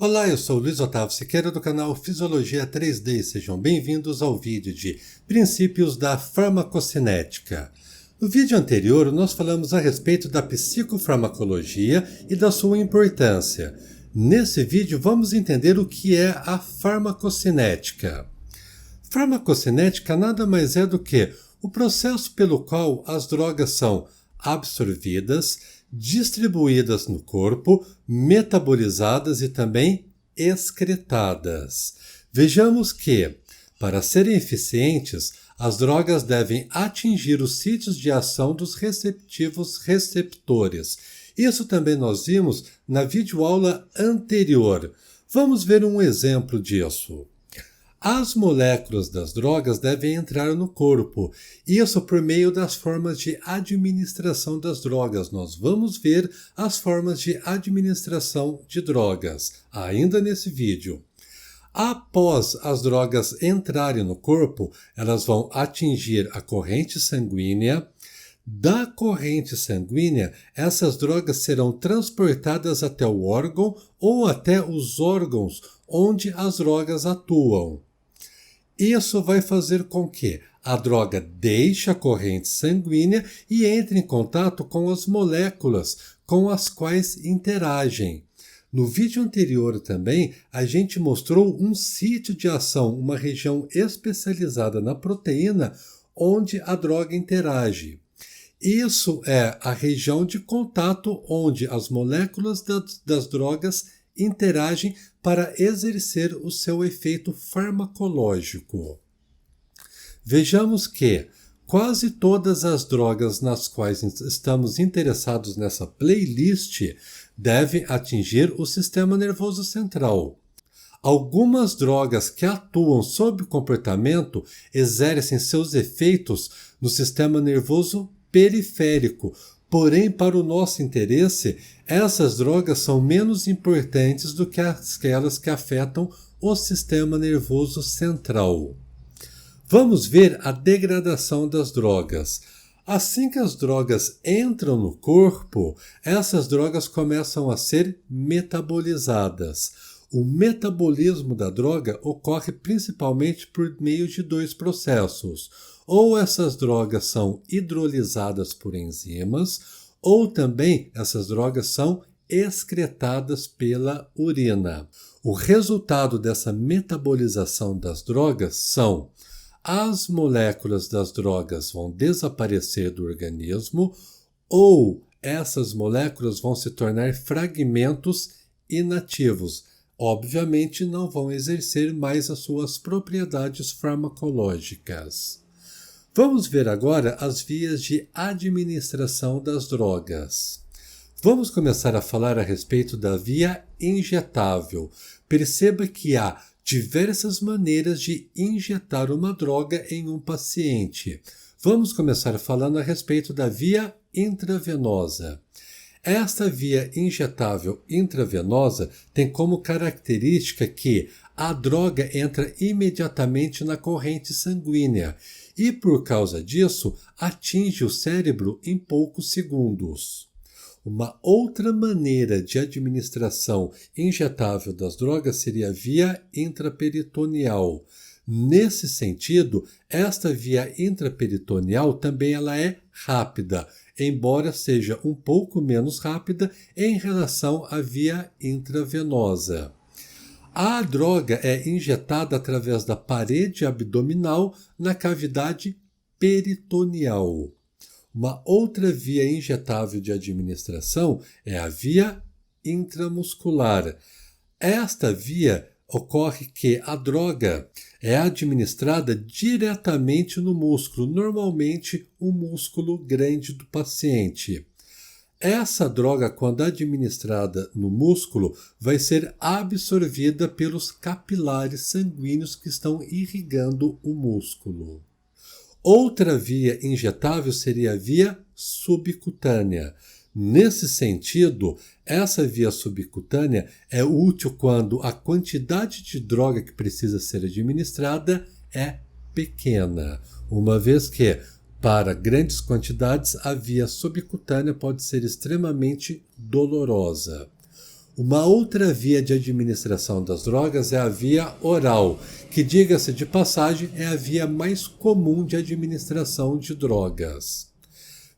Olá, eu sou o Luiz Otávio Siqueira do canal Fisiologia 3D. Sejam bem-vindos ao vídeo de Princípios da Farmacocinética. No vídeo anterior, nós falamos a respeito da psicofarmacologia e da sua importância. Nesse vídeo, vamos entender o que é a farmacocinética. Farmacocinética nada mais é do que o processo pelo qual as drogas são absorvidas, distribuídas no corpo, metabolizadas e também excretadas. Vejamos que, para serem eficientes, as drogas devem atingir os sítios de ação dos respectivos receptores. Isso também nós vimos na videoaula anterior. Vamos ver um exemplo disso. As moléculas das drogas devem entrar no corpo, isso por meio das formas de administração das drogas. Nós vamos ver as formas de administração de drogas, ainda nesse vídeo. Após as drogas entrarem no corpo, elas vão atingir a corrente sanguínea. Da corrente sanguínea, essas drogas serão transportadas até o órgão ou até os órgãos onde as drogas atuam. Isso vai fazer com que a droga deixe a corrente sanguínea e entre em contato com as moléculas com as quais interagem. No vídeo anterior também, a gente mostrou um sítio de ação, uma região especializada na proteína onde a droga interage. Isso é a região de contato onde as moléculas das drogas interagem para exercer o seu efeito farmacológico. Vejamos que quase todas as drogas nas quais estamos interessados nessa playlist devem atingir o sistema nervoso central. Algumas drogas que atuam sob o comportamento exercem seus efeitos no sistema nervoso periférico. Porém, para o nosso interesse, essas drogas são menos importantes do que aquelas que afetam o sistema nervoso central. Vamos ver a degradação das drogas. Assim que as drogas entram no corpo, essas drogas começam a ser metabolizadas. O metabolismo da droga ocorre principalmente por meio de dois processos. Ou essas drogas são hidrolisadas por enzimas, ou também essas drogas são excretadas pela urina. O resultado dessa metabolização das drogas são: as moléculas das drogas vão desaparecer do organismo, ou essas moléculas vão se tornar fragmentos inativos. Obviamente não vão exercer mais as suas propriedades farmacológicas. Vamos ver agora as vias de administração das drogas. Vamos começar a falar a respeito da via injetável. Perceba que há diversas maneiras de injetar uma droga em um paciente. Vamos começar falando a respeito da via intravenosa. Esta via injetável intravenosa tem como característica que a droga entra imediatamente na corrente sanguínea e, por causa disso, atinge o cérebro em poucos segundos. Uma outra maneira de administração injetável das drogas seria a via intraperitoneal. Nesse sentido, esta via intraperitoneal também ela é rápida, embora seja um pouco menos rápida em relação à via intravenosa. A droga é injetada através da parede abdominal na cavidade peritoneal. Uma outra via injetável de administração é a via intramuscular. Esta via ocorre que a droga é administrada diretamente no músculo, normalmente o músculo grande do paciente. Essa droga, quando administrada no músculo, vai ser absorvida pelos capilares sanguíneos que estão irrigando o músculo. Outra via injetável seria a via subcutânea. Nesse sentido, essa via subcutânea é útil quando a quantidade de droga que precisa ser administrada é pequena, uma vez que, para grandes quantidades, a via subcutânea pode ser extremamente dolorosa. Uma outra via de administração das drogas é a via oral, que, diga-se de passagem, é a via mais comum de administração de drogas.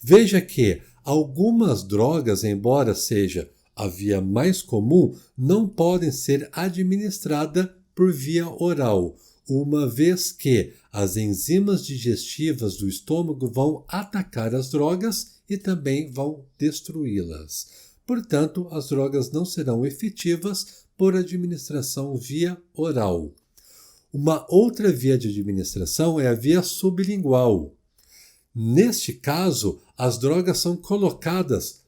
Veja que algumas drogas, embora seja a via mais comum, não podem ser administradas por via oral, uma vez que as enzimas digestivas do estômago vão atacar as drogas e também vão destruí-las. Portanto, as drogas não serão efetivas por administração via oral. Uma outra via de administração é a via sublingual. Neste caso, as drogas são colocadas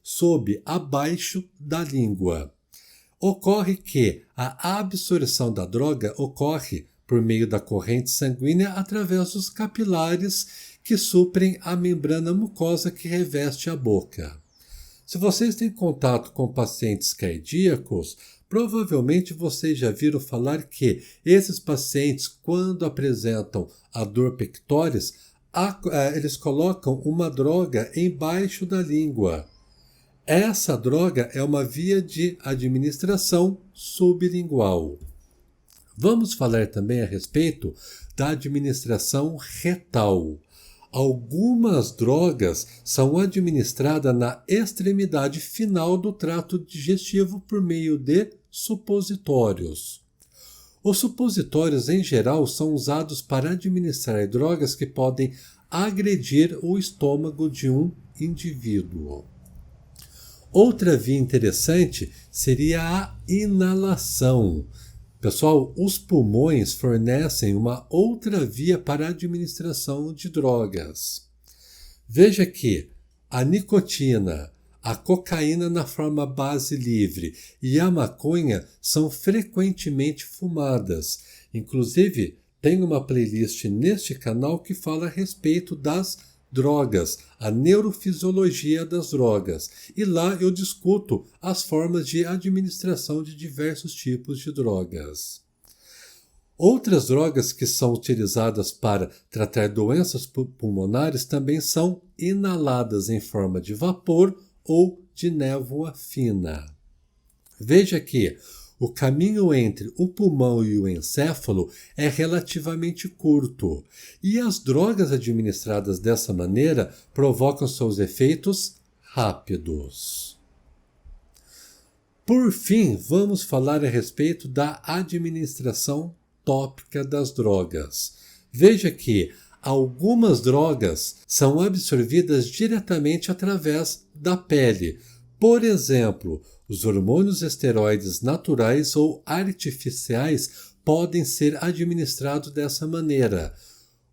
abaixo da língua. Ocorre que a absorção da droga ocorre por meio da corrente sanguínea através dos capilares que suprem a membrana mucosa que reveste a boca. Se vocês têm contato com pacientes cardíacos, provavelmente vocês já viram falar que esses pacientes, quando apresentam a dor pectoris, eles colocam uma droga embaixo da língua. Essa droga é uma via de administração sublingual. Vamos falar também a respeito da administração retal. Algumas drogas são administradas na extremidade final do trato digestivo por meio de supositórios. Os supositórios, em geral, são usados para administrar drogas que podem agredir o estômago de um indivíduo. Outra via interessante seria a inalação. Pessoal, os pulmões fornecem uma outra via para a administração de drogas. Veja que a nicotina, a cocaína na forma base livre e a maconha são frequentemente fumadas. Inclusive, tem uma playlist neste canal que fala a respeito das drogas, a neurofisiologia das drogas. E lá eu discuto as formas de administração de diversos tipos de drogas. Outras drogas que são utilizadas para tratar doenças pulmonares também são inaladas em forma de vapor ou de névoa fina. Veja que o caminho entre o pulmão e o encéfalo é relativamente curto, e as drogas administradas dessa maneira provocam seus efeitos rápidos. Por fim, vamos falar a respeito da administração tópica das drogas. Veja que algumas drogas são absorvidas diretamente através da pele. Por exemplo, os hormônios esteroides naturais ou artificiais podem ser administrados dessa maneira.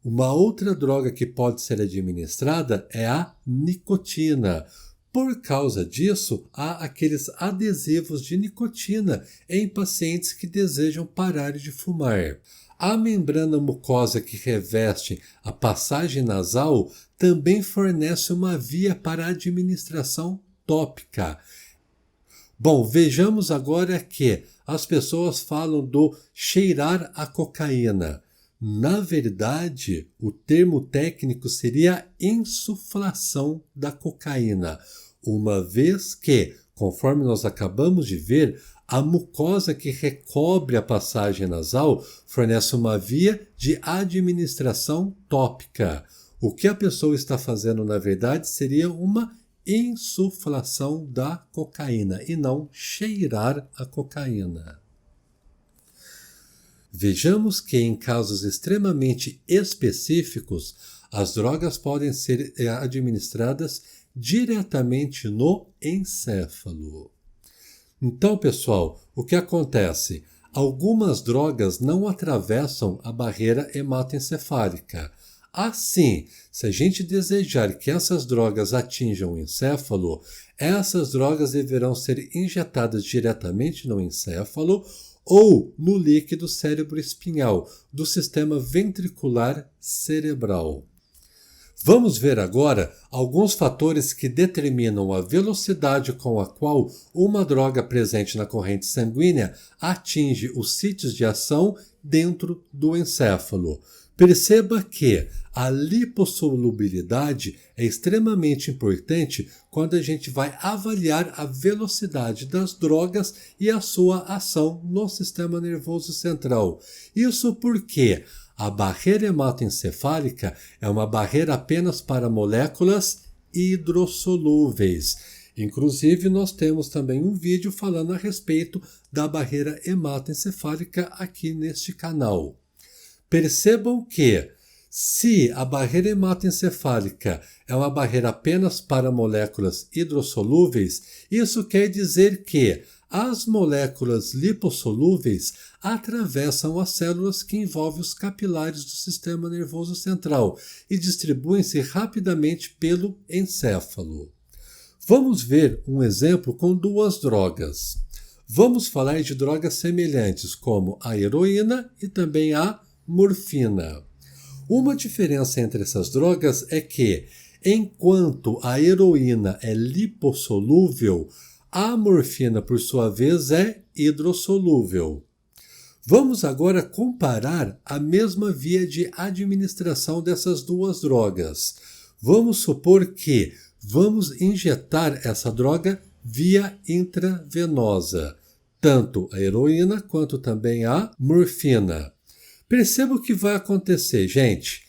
Uma outra droga que pode ser administrada é a nicotina. Por causa disso, há aqueles adesivos de nicotina em pacientes que desejam parar de fumar. A membrana mucosa que reveste a passagem nasal também fornece uma via para a administração tópica. Bom, vejamos agora que as pessoas falam do cheirar a cocaína. Na verdade, o termo técnico seria insuflação da cocaína, uma vez que, conforme nós acabamos de ver, a mucosa que recobre a passagem nasal fornece uma via de administração tópica. O que a pessoa está fazendo, na verdade, seria uma insuflação da cocaína e não cheirar a cocaína. Vejamos que em casos extremamente específicos, as drogas podem ser administradas diretamente no encéfalo. Então, pessoal, o que acontece? Algumas drogas não atravessam a barreira hematoencefálica. Assim, se a gente desejar que essas drogas atinjam o encéfalo, essas drogas deverão ser injetadas diretamente no encéfalo ou no líquido cérebro-espinhal do sistema ventricular cerebral. Vamos ver agora alguns fatores que determinam a velocidade com a qual uma droga presente na corrente sanguínea atinge os sítios de ação dentro do encéfalo. Perceba que a lipossolubilidade é extremamente importante quando a gente vai avaliar a velocidade das drogas e a sua ação no sistema nervoso central. Isso porque a barreira hematoencefálica é uma barreira apenas para moléculas hidrossolúveis. Inclusive, nós temos também um vídeo falando a respeito da barreira hematoencefálica aqui neste canal. Percebam que, se a barreira hematoencefálica é uma barreira apenas para moléculas hidrossolúveis, isso quer dizer que as moléculas lipossolúveis atravessam as células que envolvem os capilares do sistema nervoso central e distribuem-se rapidamente pelo encéfalo. Vamos ver um exemplo com duas drogas. Vamos falar de drogas semelhantes como a heroína e também a morfina. Uma diferença entre essas drogas é que, enquanto a heroína é lipossolúvel, a morfina, por sua vez, é hidrossolúvel. Vamos agora comparar a mesma via de administração dessas duas drogas. Vamos supor que vamos injetar essa droga via intravenosa, tanto a heroína quanto também a morfina. Perceba o que vai acontecer, gente.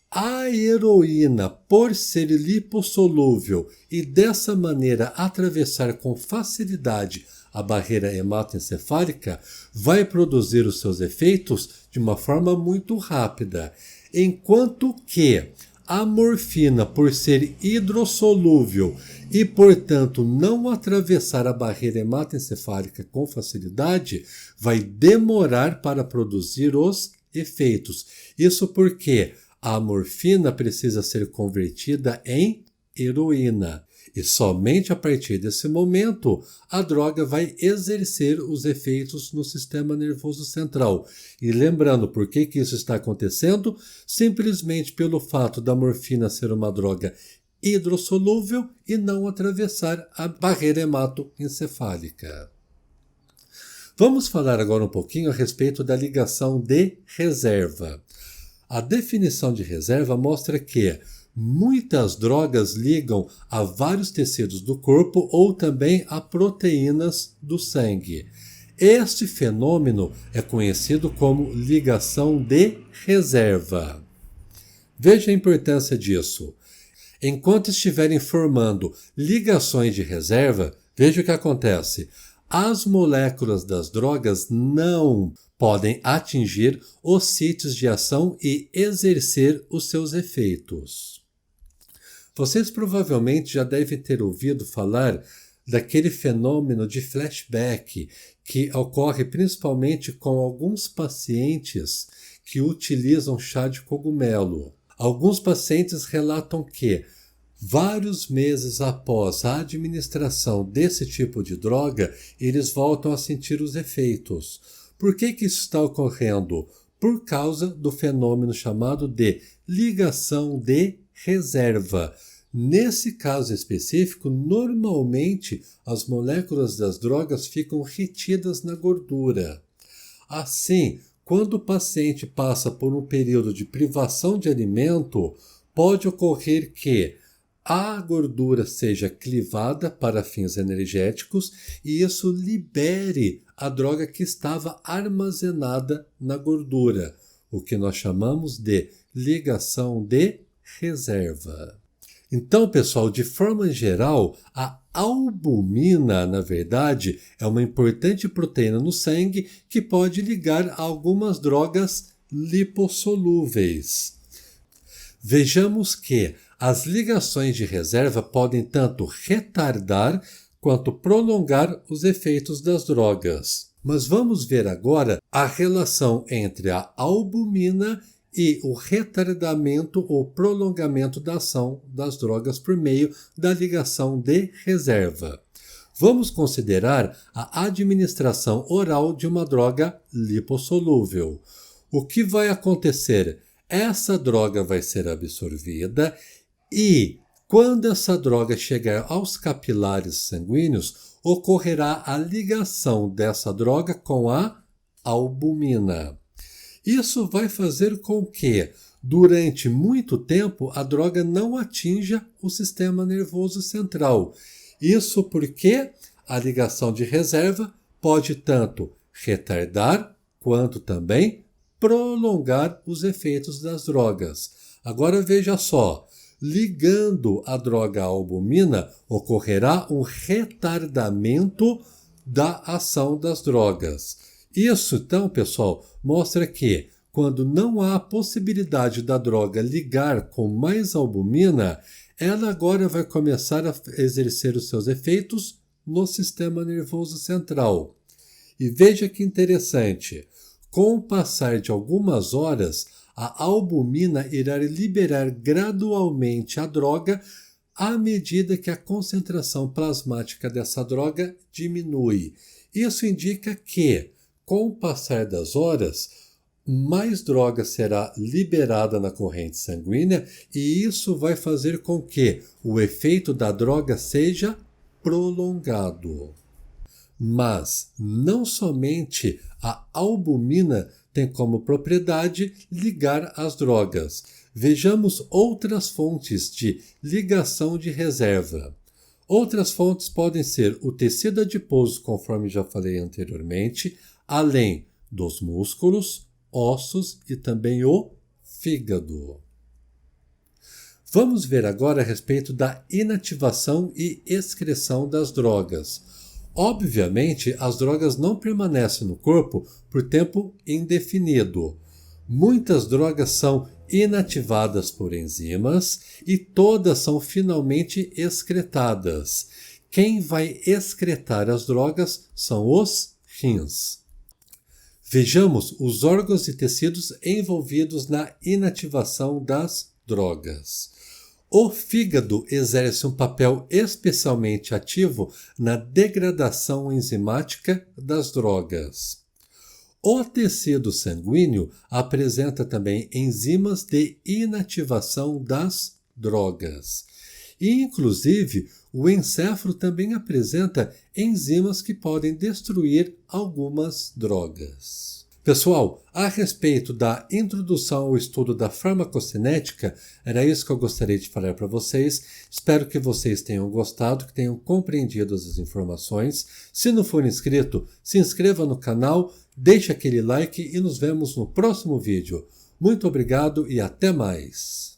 A heroína, por ser lipossolúvel e dessa maneira atravessar com facilidade a barreira hematoencefálica, vai produzir os seus efeitos de uma forma muito rápida, enquanto que a morfina, por ser hidrossolúvel e, portanto, não atravessar a barreira hematoencefálica com facilidade, vai demorar para produzir os efeitos. Isso porque a morfina precisa ser convertida em heroína. E somente a partir desse momento, a droga vai exercer os efeitos no sistema nervoso central. E lembrando por que isso está acontecendo? Simplesmente pelo fato da morfina ser uma droga hidrossolúvel e não atravessar a barreira hematoencefálica. Vamos falar agora um pouquinho a respeito da ligação de reserva. A definição de reserva mostra que muitas drogas ligam a vários tecidos do corpo ou também a proteínas do sangue. Este fenômeno é conhecido como ligação de reserva. Veja a importância disso. Enquanto estiverem formando ligações de reserva, veja o que acontece. As moléculas das drogas não podem atingir os sítios de ação e exercer os seus efeitos. Vocês provavelmente já devem ter ouvido falar daquele fenômeno de flashback que ocorre principalmente com alguns pacientes que utilizam chá de cogumelo. Alguns pacientes relatam que, vários meses após a administração desse tipo de droga, eles voltam a sentir os efeitos. Por que isso está ocorrendo? Por causa do fenômeno chamado de ligação de reserva. Nesse caso específico, normalmente as moléculas das drogas ficam retidas na gordura. Assim, quando o paciente passa por um período de privação de alimento, pode ocorrer que a gordura seja clivada para fins energéticos e isso libere a droga que estava armazenada na gordura, o que nós chamamos de ligação de reserva. Então, pessoal, de forma geral, a albumina, na verdade, é uma importante proteína no sangue que pode ligar a algumas drogas lipossolúveis. Vejamos que as ligações de reserva podem tanto retardar quanto prolongar os efeitos das drogas. Mas vamos ver agora a relação entre a albumina e o retardamento ou prolongamento da ação das drogas por meio da ligação de reserva. Vamos considerar a administração oral de uma droga lipossolúvel. O que vai acontecer? Essa droga vai ser absorvida e, quando essa droga chegar aos capilares sanguíneos, ocorrerá a ligação dessa droga com a albumina. Isso vai fazer com que, durante muito tempo, a droga não atinja o sistema nervoso central. Isso porque a ligação de reserva pode tanto retardar quanto também prolongar os efeitos das drogas. Agora veja só, ligando a droga à albumina, ocorrerá um retardamento da ação das drogas. Isso, então, pessoal, mostra que, quando não há a possibilidade da droga ligar com mais albumina, ela agora vai começar a exercer os seus efeitos no sistema nervoso central. E veja que interessante, com o passar de algumas horas, a albumina irá liberar gradualmente a droga à medida que a concentração plasmática dessa droga diminui. Isso indica que, com o passar das horas, mais droga será liberada na corrente sanguínea e isso vai fazer com que o efeito da droga seja prolongado. Mas não somente a albumina tem como propriedade ligar as drogas. Vejamos outras fontes de ligação de reserva. Outras fontes podem ser o tecido adiposo, conforme já falei anteriormente, além dos músculos, ossos e também o fígado. Vamos ver agora a respeito da inativação e excreção das drogas. Obviamente, as drogas não permanecem no corpo por tempo indefinido. Muitas drogas são inativadas por enzimas e todas são finalmente excretadas. Quem vai excretar as drogas são os rins. Vejamos os órgãos e tecidos envolvidos na inativação das drogas. O fígado exerce um papel especialmente ativo na degradação enzimática das drogas. O tecido sanguíneo apresenta também enzimas de inativação das drogas. E, inclusive, o encéfalo também apresenta enzimas que podem destruir algumas drogas. Pessoal, a respeito da introdução ao estudo da farmacocinética, era isso que eu gostaria de falar para vocês. Espero que vocês tenham gostado, que tenham compreendido as informações. Se não for inscrito, se inscreva no canal, deixe aquele like e nos vemos no próximo vídeo. Muito obrigado e até mais!